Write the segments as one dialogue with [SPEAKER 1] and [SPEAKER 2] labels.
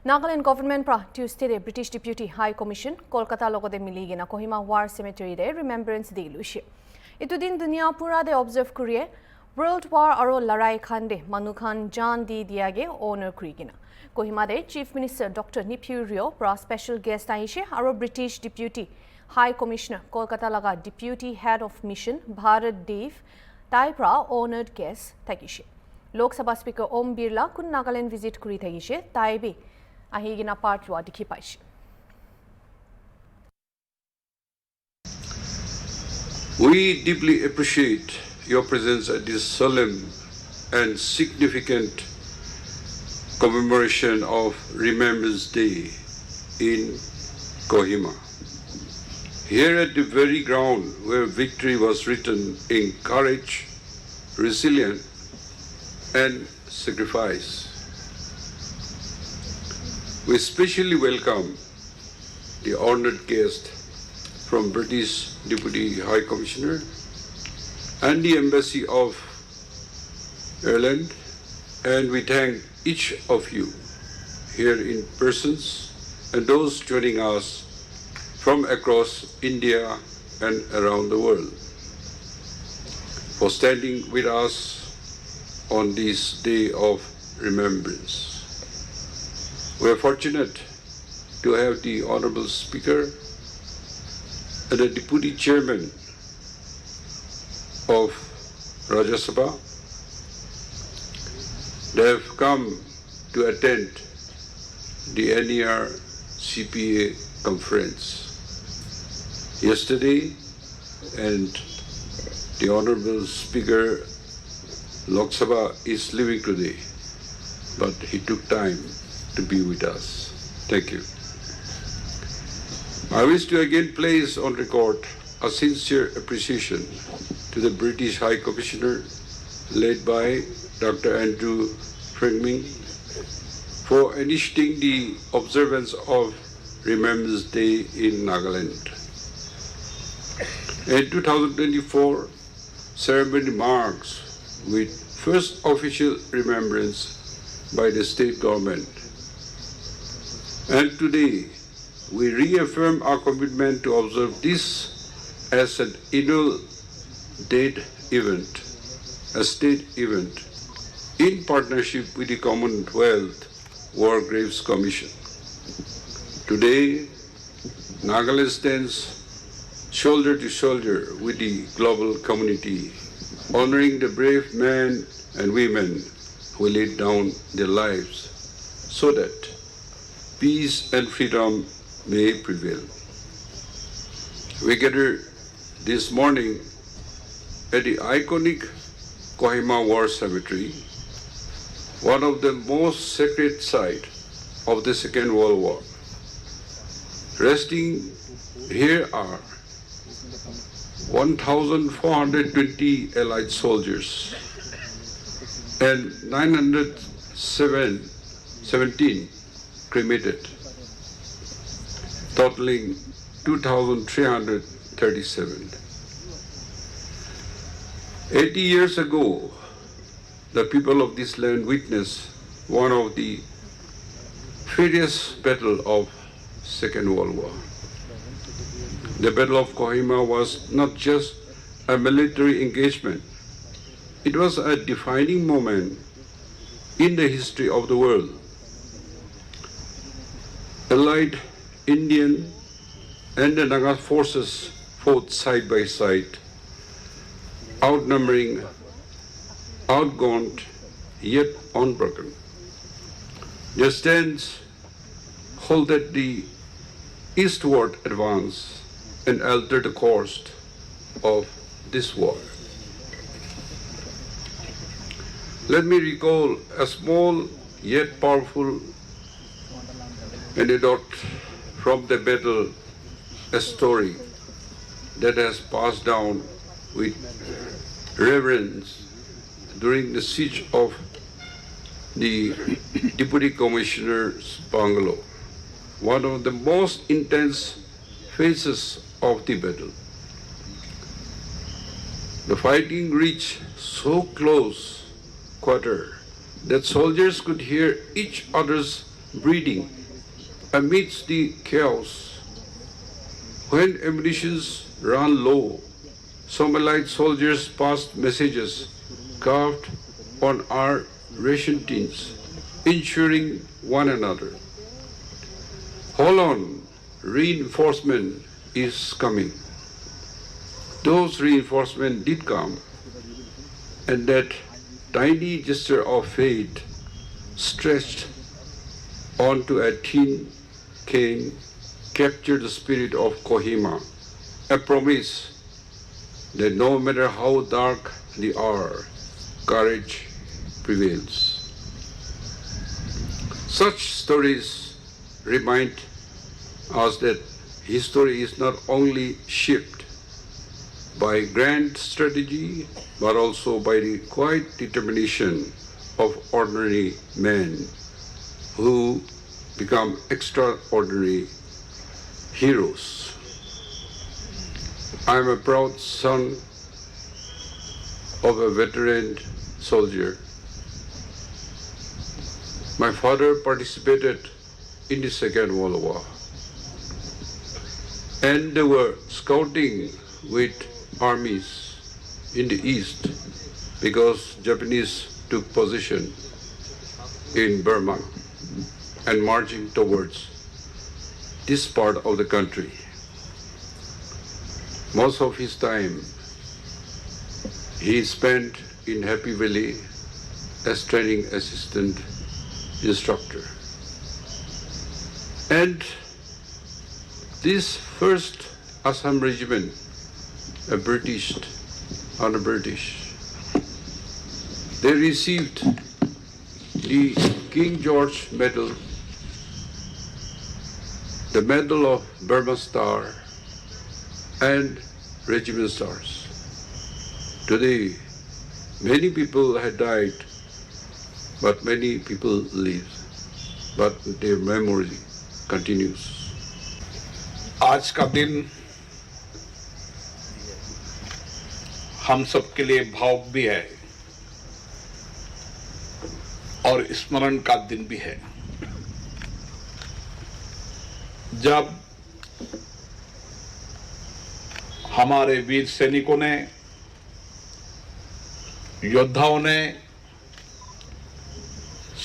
[SPEAKER 1] Nagaland government pra Tuesday de British Deputy High Commission Kolkata logode miligina Kohima War Cemetery de remembrance dilushi. Itu din dunia pura de observe kuriye World War aro larai khande manukhan jan di diage honor kurigina. Kohima de Chief Minister Dr. Niphyu Rio pra special guest aishe aro British Deputy High Commissioner Kolkata laga Deputy Head of Mission Bharat Dev tai pra honored guest thakishi. Lok Sabha Speaker Om Birla kun Nagaland visit kuri thakishi tai bi ahigina part lua dikhi paise.
[SPEAKER 2] We deeply appreciate your presence at this solemn and significant commemoration of Remembrance Day in Kohima. Here at the very ground where victory was written in courage, resilience, and sacrifice. We especially welcome the honored guest from British Deputy High Commissioner and the Embassy of Ireland, and we thank each of you here in persons and those joining us from across India and around the world for standing with us on this day of remembrance. We are fortunate to have the Honorable Speaker and the Deputy Chairman of Rajya Sabha. They have come to attend the NER CPA conference yesterday, and the Honorable Speaker Lok Sabha is leaving today, but he took time to be with us. Thank you. I wish to again place on record a sincere appreciation to the British High Commissioner, led by Dr. Andrew Fleming, for initiating the observance of Remembrance Day in Nagaland. In 2024, ceremony marks with first official remembrance by the state government. And today, we reaffirm our commitment to observe this as an annual state event, in partnership with the Commonwealth War Graves Commission. Today, Nagaland stands shoulder to shoulder with the global community, honoring the brave men and women who laid down their lives so that peace and freedom may prevail. We gather this morning at the iconic Kohima War Cemetery, one of the most sacred sites of the Second World War. Resting here are 1,420 Allied soldiers and 917 cremated, totaling 2,337. 80 years ago, the people of this land witnessed one of the fiercest battles of Second World War. The Battle of Kohima was not just a military engagement. It was a defining moment in the history of the world. Allied Indian and the Naga forces fought side by side, outnumbering, outgunned, yet unbroken. Their stance halted the eastward advance and altered the course of this war. Let me recall a small yet powerful anecdote from the battle, a story that has passed down with reverence during the siege of the Deputy Commissioner's bungalow, one of the most intense phases of the battle. The fighting reached so close quarter that soldiers could hear each other's breeding amidst the chaos. When ammunitions ran low, some Allied soldiers passed messages carved on our ration tins, ensuring one another, "Hold on, reinforcement is coming." Those reinforcements did come, and that tiny gesture of fate stretched onto a tin cane captured the spirit of Kohima, a promise that no matter how dark the hour, courage prevails. Such stories remind us that history is not only shaped by grand strategy, but also by the quiet determination of ordinary men who become extraordinary heroes. I am a proud son of a veteran soldier. My father participated in the Second World War, and they were scouting with armies in the east because Japanese took position in Burma and marching towards this part of the country. Most of his time he spent in Happy Valley as training assistant instructor. And this first Assam regiment, under British, they received the King George Medal, the Medal of Burma Star, and Regiment Stars. Today, many people had died, but many people live, but their memory continues.
[SPEAKER 3] आज का दिन हम सब के लिए भावुक भी है और स्मरण का दिन भी है, जब हमारे वीर सैनिकों ने, योद्धाओं ने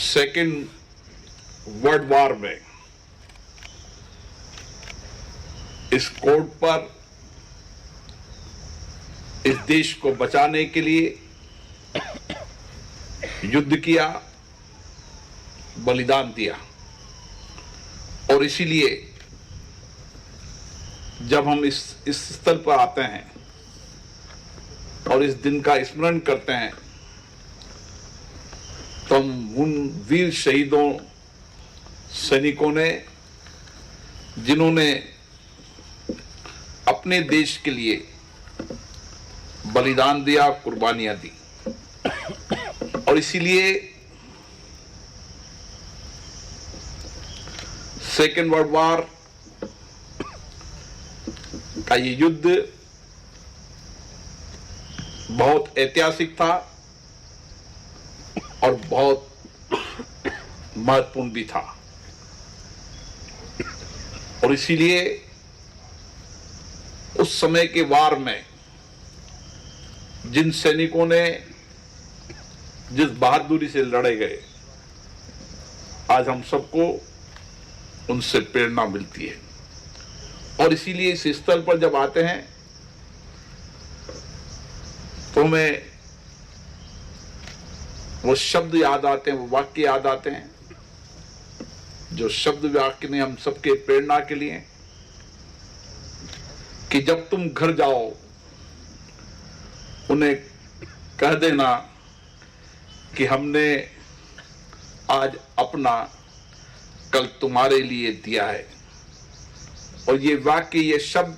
[SPEAKER 3] सेकेंड वर्ल्ड वॉर में इस कोर्ट पर इस देश को बचाने के लिए युद्ध किया, बलिदान दिया। और इसीलिए जब हम इस स्थल पर आते हैं और इस दिन का स्मरण करते हैं, तो हम उन वीर शहीदों, सैनिकों ने, जिन्होंने अपने देश के लिए बलिदान दिया, कुर्बानियां दी, और इसीलिए सेकेंड वर्ल्ड वॉर का ये युद्ध बहुत ऐतिहासिक था और बहुत महत्वपूर्ण भी था। और इसीलिए उस समय के वार में जिन सैनिकों ने जिस बहादुरी से लड़े गए, आज हम सबको उनसे प्रेरणा मिलती है। और इसीलिए इस स्थल पर जब आते हैं तो हमें वो शब्द याद आते हैं, वो वाक्य याद आते हैं, जो शब्द वाक्य ने हम सबके प्रेरणा के लिए, कि जब तुम घर जाओ उन्हें कह देना कि हमने आज अपना कल तुम्हारे लिए दिया है। और ये वाक्य, ये शब्द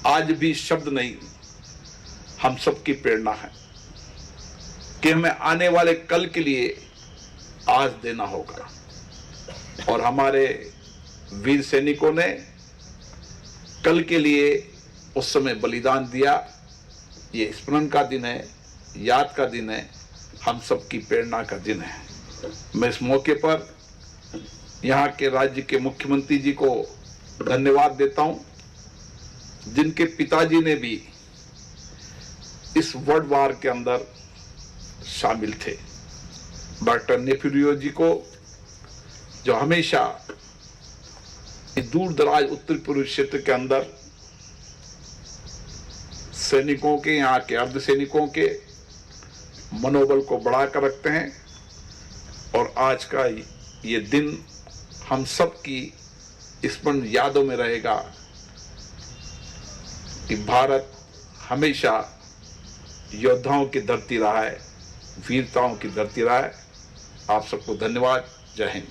[SPEAKER 3] आज भी शब्द नहीं, हम सबकी प्रेरणा है कि हमें आने वाले कल के लिए आज देना होगा। और हमारे वीर सैनिकों ने कल के लिए उस समय बलिदान दिया। ये स्मरण का दिन है, याद का दिन है, हम सबकी प्रेरणा का दिन है। मैं इस मौके पर यहाँ के राज्य के मुख्यमंत्री जी को धन्यवाद देता हूं, जिनके पिताजी ने भी इस वर्ल्ड वार के अंदर शामिल थे। डॉक्टर नेफ्यू जी को, जो हमेशा इस दूर दराज उत्तर पूर्वी क्षेत्र के अंदर सैनिकों के, यहाँ के अर्धसैनिकों के मनोबल को बढ़ाकर रखते हैं। और आज का ये दिन हम सब की स्मरण यादों में रहेगा कि भारत हमेशा योद्धाओं की धरती रहा है, वीरताओं की धरती रहा है। आप सबको धन्यवाद। जय हिंद।